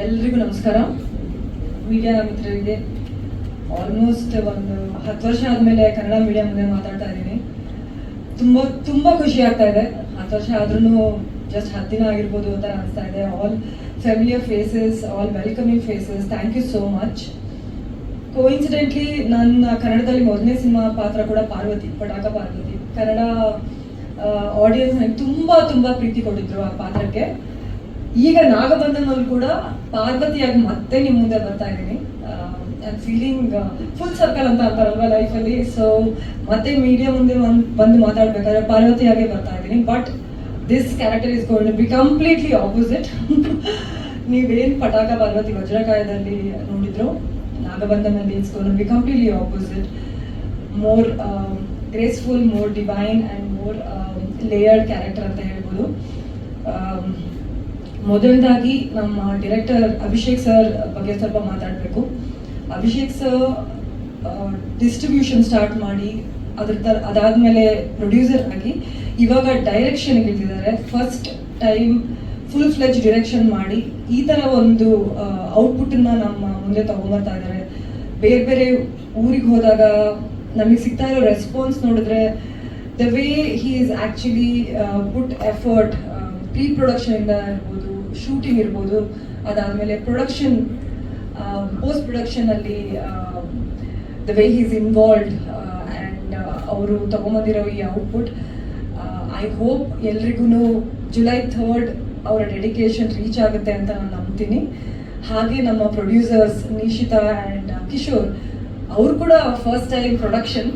ಎಲ್ರಿಗೂ ನಮಸ್ಕಾರ. ಮೀಡಿಯಾ ಮಿತ್ರರಿಗೆ ಆಲ್ಮೋಸ್ಟ್ ಒಂದು 10 ವರ್ಷ ಆದಮೇಲೆ ಕನ್ನಡ ಮೀಡಿಯಾ ಮುಂದೆ ಮಾತಾಡ್ತಾ ಇದ್ದೀನಿ. ತುಂಬ ಖುಷಿ ಆಗ್ತಾ ಇದೆ. 10 ವರ್ಷ ಆದ್ರೂ ಜಸ್ಟ್ 10 ದಿನ ಆಗಿರ್ಬೋದು ಅಂತ ಅನಿಸ್ತಾ ಇದೆ. All familiar faces, all welcoming faces. Thank you so much. Coincidentally ನನ್ನ ಕನ್ನಡದಲ್ಲಿ ಮೊದಲನೇ ಸಿನಿಮಾ ಪಾತ್ರ ಕೂಡ ಪಾರ್ವತಿ, ಪಟಾಕ ಪಾರ್ವತಿ. ಕನ್ನಡ ಆಡಿಯನ್ಸ್ ನನಗೆ ತುಂಬ ಪ್ರೀತಿ ಕೊಟ್ಟಿದ್ರು ಆ ಪಾತ್ರಕ್ಕೆ. ಈಗ ನಾಗಬಂಧನಲ್ಲಿ ಕೂಡ ಪಾರ್ವತಿಯಾಗಿ ಮತ್ತೆ ನಿಮ್ಮ ಮುಂದೆ ಬರ್ತಾ ಇದ್ದೀನಿ. I am feeling full circle ಅಂತ ಅಂತಾರಲ್ವ ಲೈಫಲ್ಲಿ. ಸೊ ಮತ್ತೆ ಮೀಡಿಯಾ ಮುಂದೆ ಬಂದು ಮಾತಾಡ್ಬೇಕಾದ್ರೆ ಪಾರ್ವತಿಯಾಗೆ ಬರ್ತಾ ಇದ್ದೀನಿ. But this character is going to be completely opposite. ನೀವೇನು ಪಟಾಕ ಪಾರ್ವತಿ ವಜ್ರಕಾಯದಲ್ಲಿ ನೋಡಿದ್ರು, ನಾಗಬಂಧನಲ್ಲಿ it's going to be completely opposite. More graceful, more divine and more layered character ಅಂತ ಹೇಳ್ಬೋದು. ಮೊದಲದಾಗಿ ನಮ್ಮ ಡೈರೆಕ್ಟರ್ ಅಭಿಷೇಕ್ ಸರ್ ಬಗ್ಗೆ ಸ್ವಲ್ಪ ಮಾತಾಡಬೇಕು. ಅಭಿಷೇಕ್ ಸರ್ ಡಿಸ್ಟ್ರಿಬ್ಯೂಷನ್ ಸ್ಟಾರ್ಟ್ ಮಾಡಿ ಅದಾದಮೇಲೆ ಪ್ರೊಡ್ಯೂಸರ್ ಆಗಿ ಇವಾಗ ಡೈರೆಕ್ಷನ್ಗೆ ಇಳಿದಿದ್ದಾರೆ. First time full fledge direction ಮಾಡಿ ಈ ಥರ ಒಂದು ಔಟ್ಪುಟ್ಟನ್ನು ನಮ್ಮ ಮುಂದೆ ತಗೊಂಬರ್ತಾ ಇದ್ದಾರೆ. ಬೇರೆ ಊರಿಗೆ ಹೋದಾಗ ನಮಗೆ ಸಿಗ್ತಾ ಇರೋ ರೆಸ್ಪಾನ್ಸ್ ನೋಡಿದ್ರೆ the way he is actually put effort, pre ಪ್ರೊಡಕ್ಷನಿಂದ ಇರ್ಬೋದು, ಶೂಟಿಂಗ್ ಇರ್ಬೋದು, ಅದಾದಮೇಲೆ ಪ್ರೊಡಕ್ಷನ್, ಪೋಸ್ಟ್ ಪ್ರೊಡಕ್ಷನಲ್ಲಿ the way he is involved and ಅವರು ತಗೊಂಬಂದಿರೋ ಈ ಔಟ್ಪುಟ್, ಐ ಹೋಪ್ ಎಲ್ರಿಗೂ ಜುಲೈ 3rd ಅವರ ಡೆಡಿಕೇಶನ್ ರೀಚ್ ಆಗುತ್ತೆ ಅಂತ ನಾನು ನಂಬ್ತೀನಿ. ಹಾಗೆ ನಮ್ಮ ಪ್ರೊಡ್ಯೂಸರ್ಸ್ ನಿಶಿತಾ ಆ್ಯಂಡ್ ಕಿಶೋರ್, ಅವರು ಕೂಡ ಫಸ್ಟ್ ಟೈಮ್ ಪ್ರೊಡಕ್ಷನ್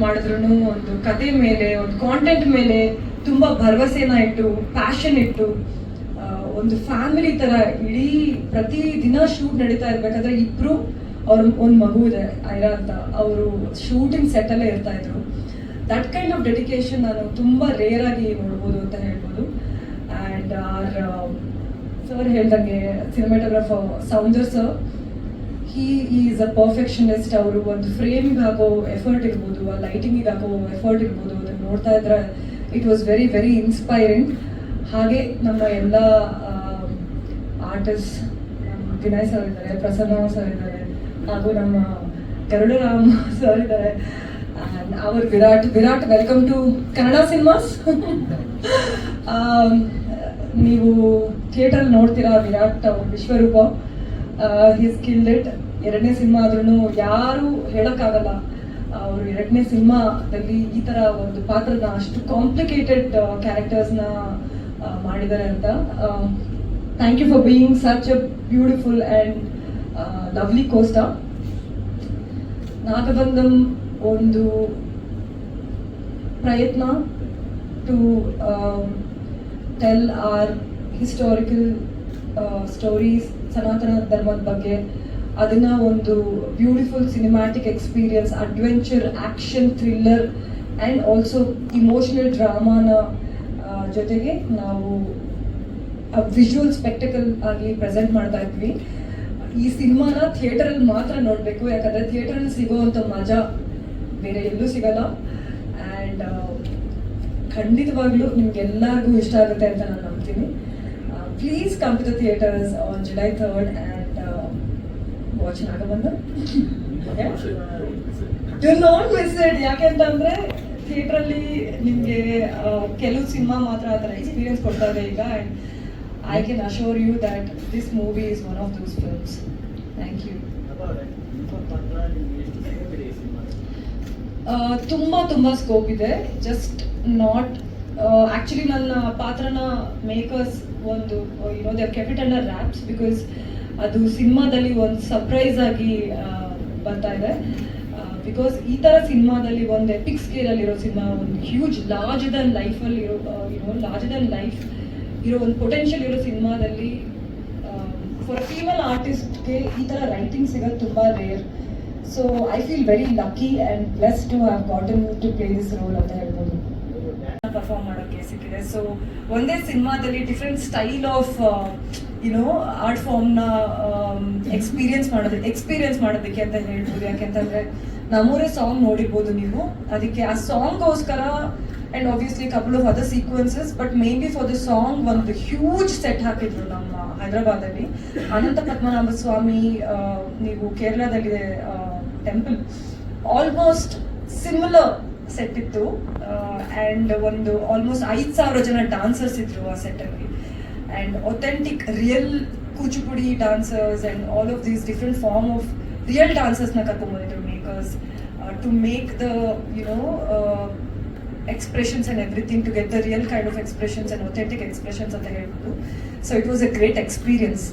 ಮಾಡಿದ್ರು. ಒಂದು ಕತೆ ಮೇಲೆ, ಒಂದು ಕಾಂಟೆಂಟ್ ಮೇಲೆ ತುಂಬ ಭರವಸೆನ ಇಟ್ಟು, ಪ್ಯಾಷನ್ ಇಟ್ಟು, ಒಂದು ಫ್ಯಾಮಿಲಿ ಥರ ಇಡೀ ಪ್ರತಿ ದಿನ ಶೂಟ್ ನಡೀತಾ ಇರ್ಬೇಕಾದ್ರೆ ಇಬ್ಬರು, ಒಂದು ಮಗು ಇದೆ ಐರಾ ಅಂತ, ಅವರು ಶೂಟಿಂಗ್ ಸೆಟ್ಟಲ್ಲೇ ಇರ್ತಾ ಇದ್ರು. ದಟ್ ಕೈಂಡ್ ಆಫ್ ಡೆಡಿಕೇಶನ್ ನಾನು ತುಂಬ ರೇರ್ ಆಗಿ ನೋಡ್ಬೋದು ಅಂತ ಹೇಳ್ಬೋದು. ಆ್ಯಂಡ್ ಸರ್ ಹೇಳ್ದಂಗೆ cinematographer Soundar sir, he is a perfectionist. ಅವರು ಒಂದು ಫ್ರೇಮಿಗೆ ಹಾಕೋ ಎಫರ್ಟ್ ಇರ್ಬೋದು, ಆ ಲೈಟಿಂಗಿಗೆ ಹಾಕೋ ಎಫರ್ಟ್ ಇರ್ಬೋದು, ಅದನ್ನು ನೋಡ್ತಾ ಇದ್ರೆ ಇಟ್ ವಾಸ್ ವೆರಿ ಇನ್ಸ್ಪೈರಿಂಗ್. ಹಾಗೆ ನಮ್ಮ ಎಲ್ಲ ಆರ್ಟಿಸ್ಟ್, ನಮ್ಮ ವಿನಯ್ ಸರ್ ಇದ್ದಾರೆ, ಪ್ರಸನ್ನ ಸರ್ ಇದ್ದಾರೆ, ಹಾಗೂ ನಮ್ಮ ಗರುಡರಾಮ್ ಸರ್ ಇದ್ದಾರೆ. And our Virat welcome to Kannada cinemas. ನೀವು ಥಿಯೇಟರ್ ನೋಡ್ತೀರಾ Virat Vishwaroopa, he's killed it. 2ನೇ ಸಿನಿಮಾ ಆದ್ರೂ ಯಾರು ಹೇಳೋಕ್ಕಾಗಲ್ಲ ಅವರು 2ನೇ ಸಿನಿಮಾದಲ್ಲಿ ಈ ಥರ ಒಂದು ಪಾತ್ರದ ಅಷ್ಟು ಕಾಂಪ್ಲಿಕೇಟೆಡ್ ಕ್ಯಾರೆಕ್ಟರ್ಸ್ನ ಮಾಡಿದ್ದಾರೆ ಅಂತ. Thank you for being such a beautiful and lovely costar. Nagabandham ಒಂದು ಪ್ರಯತ್ನ to tell our historical stories, ಸನಾತನ ಧರ್ಮದ ಬಗ್ಗೆ. ಅದನ್ನ ಒಂದು beautiful cinematic experience, adventure, action, thriller and also emotional ಡ್ರಾಮಾನ ಜೊತೆಗೆ ನಾವು ವಿಜುವಲ್ ಸ್ಪೆಕ್ಟಕಲ್ ಆಗಿ ಪ್ರೆಸೆಂಟ್ ಮಾಡ್ತಾ ಇದ್ವಿ. ಈ ಸಿನಿಮಾನ ಥಿಯೇಟರಲ್ಲಿ ಮಾತ್ರ ನೋಡಬೇಕು, ಯಾಕಂದರೆ ಥಿಯೇಟರಲ್ಲಿ ಸಿಗೋವಂಥ ಮಜಾ ಬೇರೆ ಎಲ್ಲೂ ಸಿಗಲ್ಲ. ಆ್ಯಂಡ್ ಖಂಡಿತವಾಗ್ಲೂ ನಿಮ್ಗೆಲ್ಲರಿಗೂ ಇಷ್ಟ ಆಗುತ್ತೆ ಅಂತ ನಾನು ನಂಬ್ತೀನಿ. Please come to the theatres on July 3rd and watch Nagabandham. Do not miss it. ಯಾಕೆಂತಂದರೆ ಥಿಯೇಟ್ರಲ್ಲಿ ನಿಮಗೆ ಕೆಲವು ಸಿನಿಮಾ ಮಾತ್ರ ಆ ಥರ ಎಕ್ಸ್ಪೀರಿಯನ್ಸ್ ಕೊಡ್ತಾ ಇದೆ ಈಗ. And I can assure you that this movie is one of those films. Thank you. ತುಂಬ ಸ್ಕೋಪ್ ಇದೆ. ಜಸ್ಟ್ ನಾಟ್ ಆ್ಯಕ್ಚುಲಿ ನನ್ನ ಪಾತ್ರನ ಮೇಕರ್ಸ್ ಒಂದು they kept it under wraps, because ಅದು ಸಿನಿಮಾದಲ್ಲಿ ಒಂದು ಸರ್ಪ್ರೈಸ್ ಆಗಿ ಬರ್ತಾ ಇದೆ. ಬಿಕಾಸ್ ಈ ಥರ ಸಿನಿಮಾದಲ್ಲಿ ಒಂದು ಎಪಿಕ್ ಸ್ಕೇಲಲ್ಲಿರೋ ಸಿನಿಮಾ, ಒಂದು ಹ್ಯೂಜ್ ಲಾರ್ಜರ್ ದನ್ ಲೈಫಲ್ಲಿ ಇರೋ ಒಂದು ಪೊಟೆನ್ಷಿಯಲ್ ಇರೋ ಸಿನಿಮಾದಲ್ಲಿ ಫಾರ್ ಅ ಫೀಮೇಲ್ ಆರ್ಟಿಸ್ಟ್ಗೆ ಈ ಥರ ರೈಟಿಂಗ್ ಸಿಗೋದು ತುಂಬ rare. So I feel very lucky and blessed to have gotten to play this role ಅಂತ ಹೇಳ್ಬೋದು. ಪರ್ಫಾರ್ಮ್ ಮಾಡೋಕ್ಕೆ ಸಿಕ್ಕಿದೆ. ಸೊ ಒಂದೇ ಸಿನಿಮಾದಲ್ಲಿ ಡಿಫ್ರೆಂಟ್ ಸ್ಟೈಲ್ ಆಫ್ ಆರ್ಟ್ ಫಾರ್ಮ್ನ ಎಕ್ಸ್ಪೀರಿಯನ್ಸ್ ಮಾಡೋದಕ್ಕೆ ಅಂತ ಹೇಳ್ಬೋದು. ಯಾಕೆಂತಂದರೆ ನಮ್ಮೂರೇ ಸಾಂಗ್ ನೋಡಿರ್ಬೋದು ನೀವು. ಅದಕ್ಕೆ ಆ ಸಾಂಗ್ಗೋಸ್ಕರ and obviously a couple of other sequences, but mainly for the song ಒಂದು huge set ಹಾಕಿದ್ರು ನಮ್ಮ ಹೈದರಾಬಾದಲ್ಲಿ. ಅನಂತ ಪದ್ಮನಾಭ ಸ್ವಾಮಿ ನೀವು ಕೇರಳದಲ್ಲಿದೆ ಟೆಂಪಲ್, ಆಲ್ಮೋಸ್ಟ್ ಸಿಮಿಲರ್ ಸೆಟ್ ಇತ್ತು. ಆ್ಯಂಡ್ ಒಂದು ಆಲ್ಮೋಸ್ಟ್ 5,000 ಜನ ಡಾನ್ಸರ್ಸ್ ಇದ್ರು ಆ ಸೆಟ್ಟಲ್ಲಿ. And authentic real Kuchipudi dancers and all of these different form of real ಡಾನ್ಸರ್ಸ್ನ ಕರ್ಕೊಂಡ್ಬಂದಿದ್ರು makers to make the expressions and everything, to get the real kind of expressions and authentic expressions ಅಂತ ಹೇಳ್ಬೋದು. So it was a great experience.